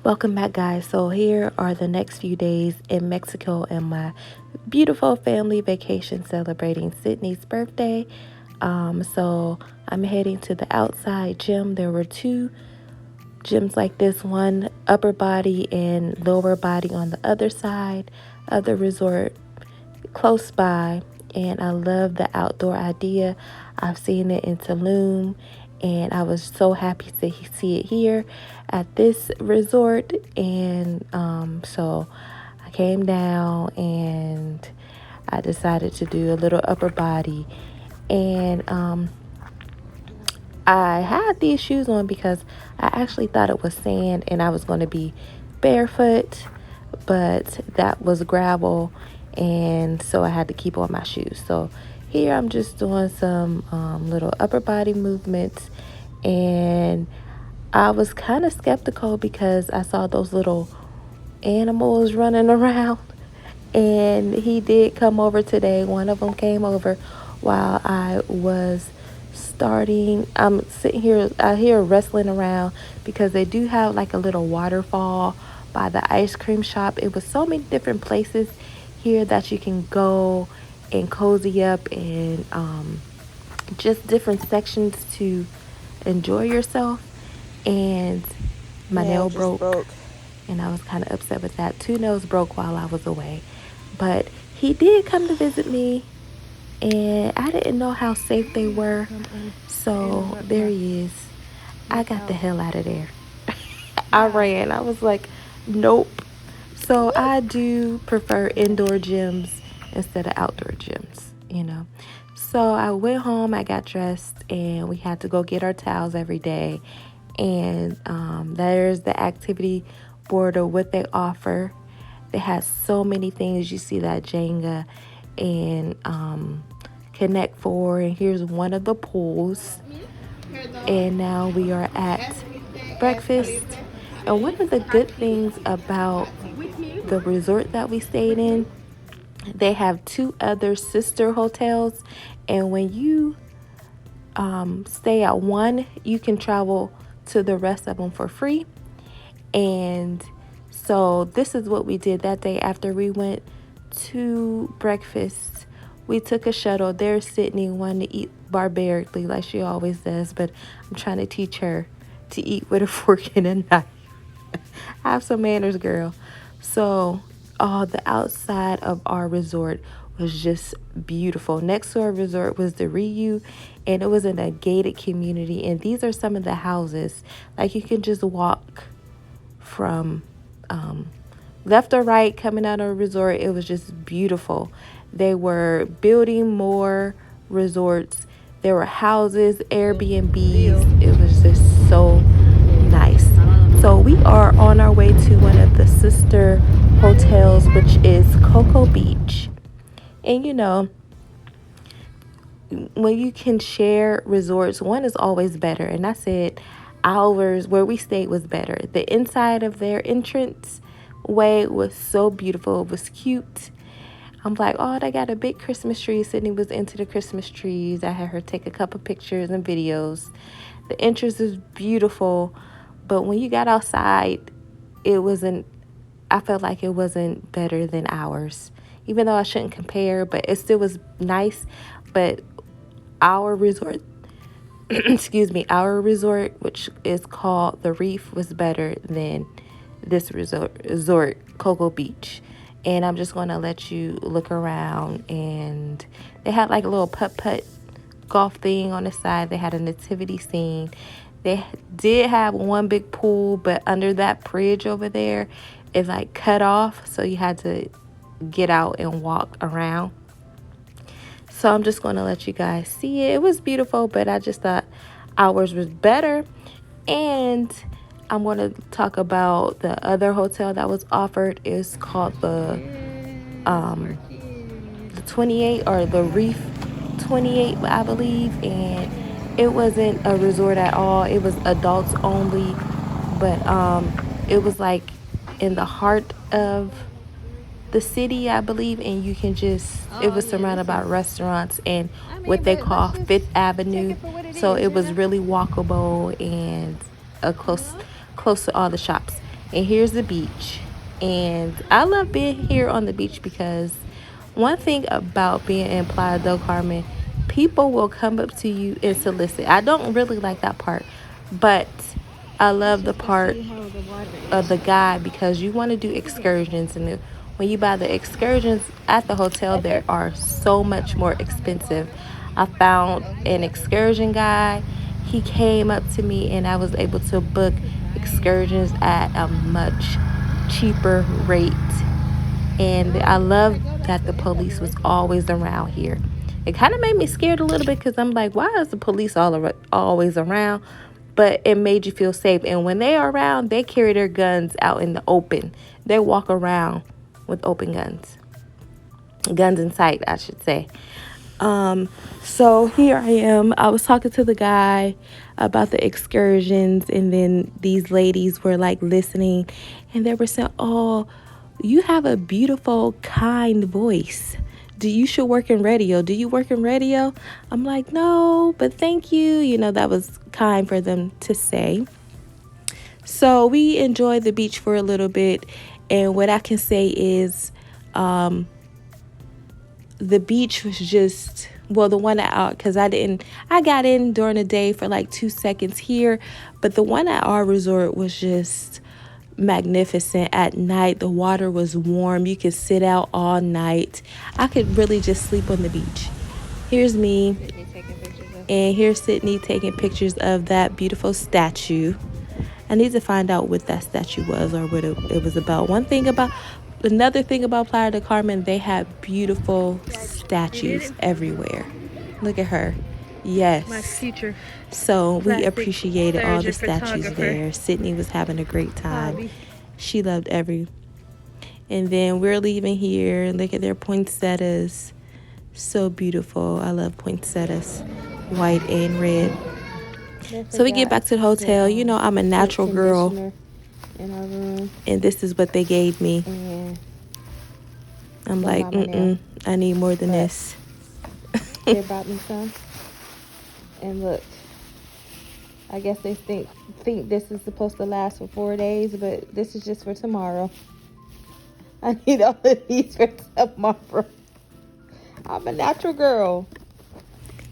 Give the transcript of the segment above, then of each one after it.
Welcome back, guys. So here are the next few days in Mexico and my beautiful family vacation celebrating Sydney's birthday. So I'm heading to the outside gym. There were two gyms like this, one upper body and lower body on the other side of the resort close by. And I love the outdoor idea. I've seen it in Tulum, and I was so happy to see it here at this resort. And so I came down and I decided to do a little upper body. And I had these shoes on because I actually thought it was sand and I was going to be barefoot, but that was gravel, and so I had to keep on my shoes. So here I'm just doing some little upper body movements, and I was kind of skeptical because I saw those little animals running around, and he did come over today. One of them came over while I was starting. I'm sitting here out here wrestling around because they do have like a little waterfall by the ice cream shop. It was so many different places here that you can go and cozy up, and just different sections to enjoy yourself. And my Yeah, nail it just broke, and I was kind of upset with that. Two nails broke while I was away, but he did come to visit me, and I didn't know how safe they were. So there he is. I got the hell out of there. I ran. I was like, nope. So I do prefer indoor gyms instead of outdoor gyms. So I went home, I got dressed, and we had to go get our towels every day. And there's the activity board of what they offer. They had so many things. You see that Jenga and Connect Four, and here's one of the pools. And now we are at breakfast. And one of the good things about the resort that we stayed in, they have two other sister hotels, and when you stay at one, you can travel to the rest of them for free. And so this is what we did that day. After we went to breakfast, we took a shuttle. There's Sydney wanting to eat barbarically like she always does, but I'm trying to teach her to eat with a fork and a knife. Have some manners, girl. So the outside of our resort was just beautiful. Next to our resort was the Riu, and it was in a gated community. And these are some of the houses. Like, you can just walk from left or right coming out of a resort. It was just beautiful. They were building more resorts. There were houses, Airbnbs. It was just so nice. So we are on our way to one of the sister hotels, which is Cocoa Beach. And when you can share resorts, one is always better. And I said ours, where we stayed, was better. The inside of their entrance way was so beautiful. It was cute. I'm like, oh, they got a big Christmas tree. Sydney was into the Christmas trees. I had her take a couple pictures and videos. The entrance is beautiful. But when you got outside, I felt like it wasn't better than ours. Even though I shouldn't compare, but it still was nice. But our resort, excuse me, our resort, which is called The Reef, was better than this resort, Cocoa Beach. And I'm just going to let you look around. And they had like a little putt-putt golf thing on the side. They had a nativity scene. They did have one big pool, but under that bridge over there is like cut off. So you had to get out and walk around. So I'm just going to let you guys see it. It was beautiful, but I just thought ours was better. And I'm going to talk about the other hotel that was offered. It's called the 28 or the Reef 28, I believe. And it wasn't a resort at all. It was adults only. But it was like in the heart of the city, I believe, and it was surrounded by restaurants and what they call Fifth Avenue. So it was really walkable and close to all the shops. And here's the beach. And I love being here on the beach because one thing about being in Playa del Carmen, people will come up to you and solicit. I don't really like that part, but I love the part of the guide because you want to do excursions, and when you buy the excursions at the hotel, they are so much more expensive. I found an excursion guide. He came up to me and I was able to book excursions at a much cheaper rate. And I love that the police was always around here. It kind of made me scared a little bit because I'm like, why is the police always around? But it made you feel safe. And when they are around, they carry their guns out in the open. They walk around with open guns in sight, I should say. So here I am. I was talking to the guy about the excursions, and then these ladies were like listening, and they were saying, "Oh, you have a beautiful, kind voice. You should work in radio. Do you work in radio?" I'm like, "No, but thank you." That was kind for them to say. So we enjoyed the beach for a little bit, and what I can say is, the beach was just, well, the one because I got in during the day for like 2 seconds here, but the one at our resort was just magnificent. At night, the water was warm. You could sit out all night. I could really just sleep on the beach. Here's me, and here's Sydney taking pictures of that beautiful statue. I need to find out what that statue was or what it was about. Another thing about Playa del Carmen, they have beautiful statues everywhere. Look at her. Yes. My future. So we appreciated all the statues there. Sydney was having a great time. She loved And then we're leaving here. Look at their poinsettias. So beautiful. I love poinsettias, white and red. So we get back to the hotel. I'm a natural girl. In our room, and this is what they gave me. And I'm like, I need more than this. They brought me some, and look, I guess they think this is supposed to last for 4 days, but this is just for tomorrow. I need all of these for tomorrow. I'm a natural girl.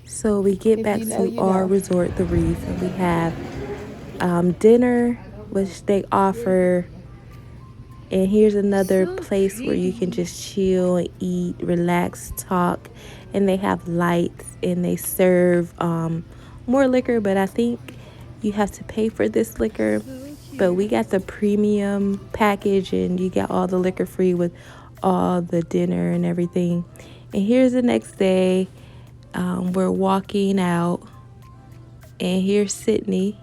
So we get back to our resort, the Reef, and we have dinner, which they offer. And here's another place where you can just chill and eat, relax, talk. And they have lights, and they serve more liquor, but I think you have to pay for this liquor. But we got the premium package, and you get all the liquor free with all the dinner and everything. And here's the next day. We're walking out, and here's Sydney.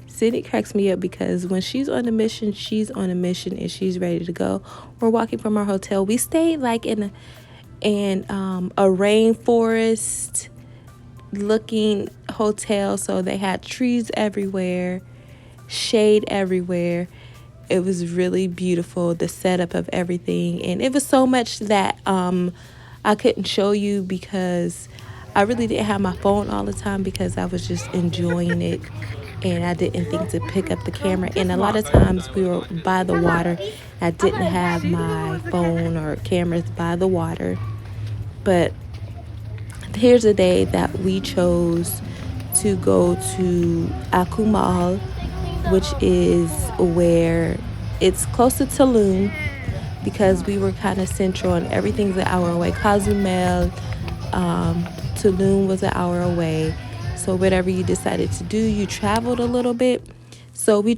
Sydney cracks me up because when she's on a mission, and she's ready to go. We're walking from our hotel. We stayed like in a rainforest looking hotel, so they had trees everywhere, shade everywhere. It was really beautiful, the setup of everything, and it was so much that I couldn't show you because I really didn't have my phone all the time because I was just enjoying it. And I didn't think to pick up the camera. And a lot of times we were by the water. I didn't have my phone or cameras by the water. But here's a day that we chose to go to Akumal, which is where it's close to Tulum, because we were kind of central and everything's an hour away. Cozumel, Tulum was an hour away. So whatever you decided to do, you traveled a little bit. So we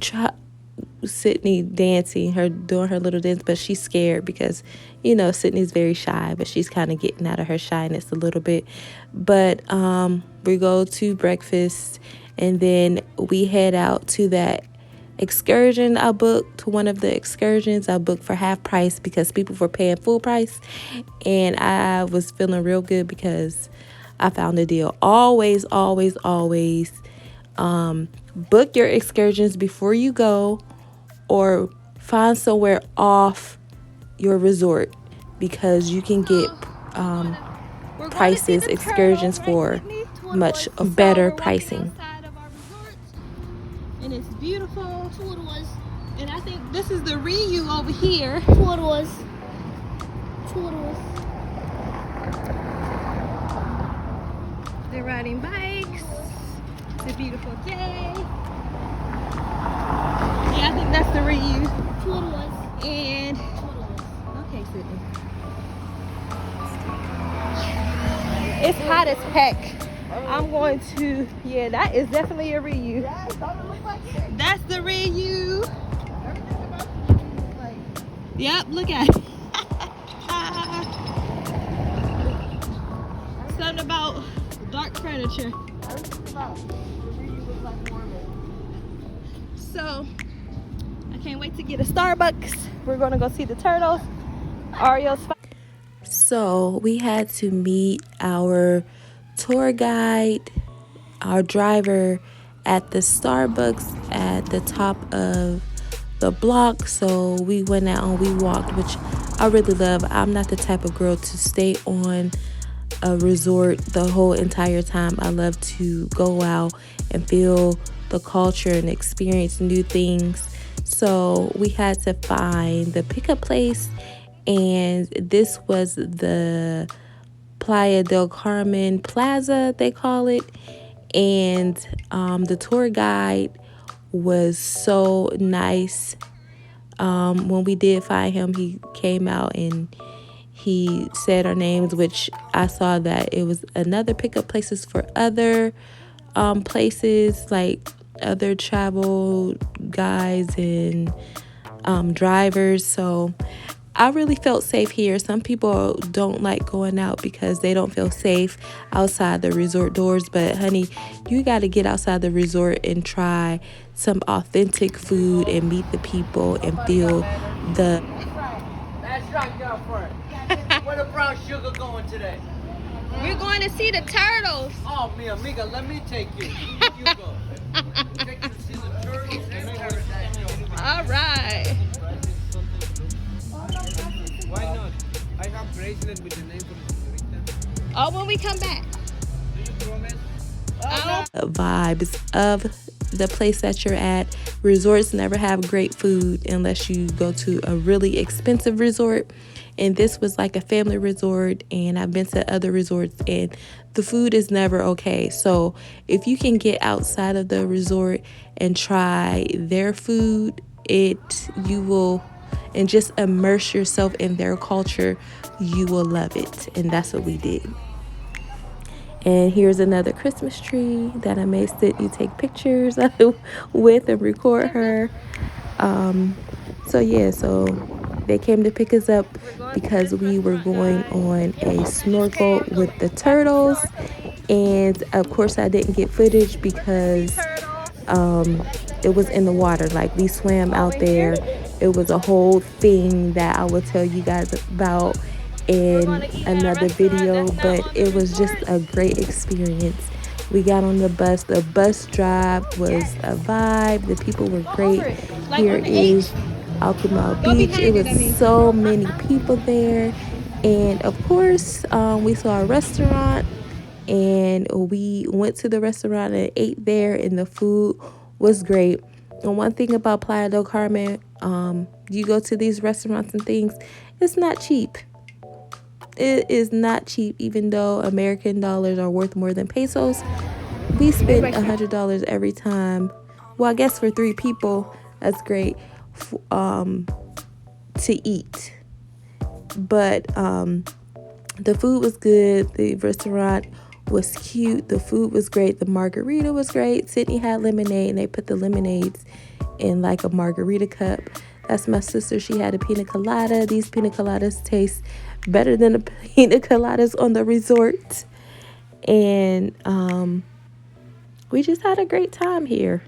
Sydney dancing, doing her little dance, but she's scared because, Sydney's very shy, but she's kind of getting out of her shyness a little bit. But we go to breakfast, and then we head out to that excursion. One of the excursions I booked for half price because people were paying full price, and I was feeling real good because I found a deal. Always book your excursions before you go, or find somewhere off your resort, because you can get excursions for much better pricing. And it's beautiful. 2 little ones. And I think this is the Ryu over here. Turtles. They're riding bikes. It's a beautiful day. Yeah, I think that's the Ryu. Turtles. And okay, Sydney. It's hot as heck. I'm going to, yeah, that is definitely a Ryu. That's the Ryu. Yep, look at it. Something about dark furniture. So, I can't wait to get a Starbucks. We're going to go see the turtles. Ario's. So, we had to meet our tour guide, our driver, at the Starbucks at the top of the block. So we went out and we walked, which I really love. I'm not the type of girl to stay on a resort the whole entire time. I love to go out and feel the culture and experience new things. So we had to find the pickup place, and this was the Playa del Carmen Plaza, they call it. And the tour guide was so nice. When we did find him, he came out and he said our names, which I saw that it was another pickup places for other places, like other travel guides and drivers. So I really felt safe here. Some people don't like going out because they don't feel safe outside the resort doors. But honey, you got to get outside the resort and try some authentic food and meet the people and feel the... That's right, girlfriend. Where the brown sugar going today? We're going to see the turtles. Oh, mi amiga, let me take you. You go. Take you to see the turtles. All right. Why not? I have bracelet with the name of the señorita. Oh, when we come back. Do you promise? Vibes of the place that you're at. Resorts never have great food unless you go to a really expensive resort, and this was like a family resort, and I've been to other resorts and the food is never okay. So if you can get outside of the resort and try their food, you will, and just immerse yourself in their culture, you will love it. And that's what we did. And here's another Christmas tree that I made Sydney take pictures with and record her. So they came to pick us up because we were going on a snorkel with the turtles. And of course I didn't get footage because it was in the water. Like, we swam out there. It was a whole thing that I will tell you guys about in another video, but it was just a great experience. We got on the bus. The bus drive was a vibe. The people were great. Here is Akumal Beach. It was so many people there. And of course, we saw a restaurant, and we went to the restaurant and ate there, and the food was great. And one thing about Playa del Carmen, you go to these restaurants and things, it's not cheap. It is not cheap, even though American dollars are worth more than pesos. We spend $100 every time. Well, I guess for 3 people, that's great to eat. But the food was good. The restaurant was cute. The food was great. The margarita was great. Sydney had lemonade, and they put the lemonades in like a margarita cup. That's my sister. She had a pina colada. These pina coladas taste better than the pina coladas on the resort. And we just had a great time here.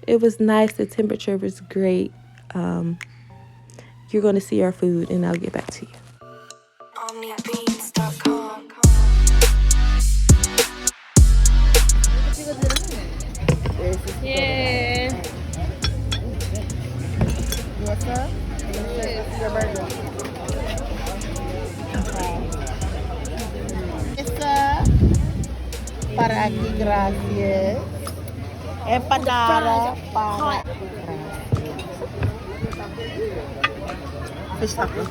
It was nice. The temperature was great. You're going to see our food, and I'll get back to you. OmniBeats.com. Yeah. What's up? Your burger. Esa para aquí, gracias. Empanada para. Fish taco.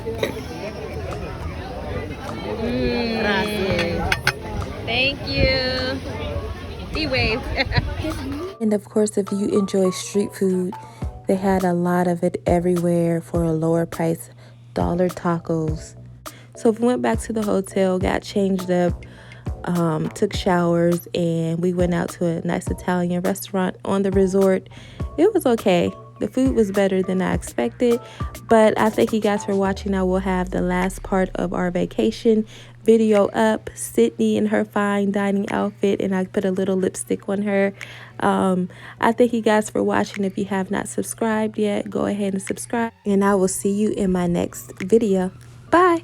Gracias. Thank you. He waved. And of course, if you enjoy street food, they had a lot of it everywhere for a lower price, dollar tacos. So we went back to the hotel, got changed up, took showers, and we went out to a nice Italian restaurant on the resort. It was okay. The food was better than I expected, but I thank you guys for watching. I will have the last part of our vacation video up. Sydney in her fine dining outfit, and I put a little lipstick on her. I thank you guys for watching. If you have not subscribed yet, go ahead and subscribe, and I will see you in my next video. Bye.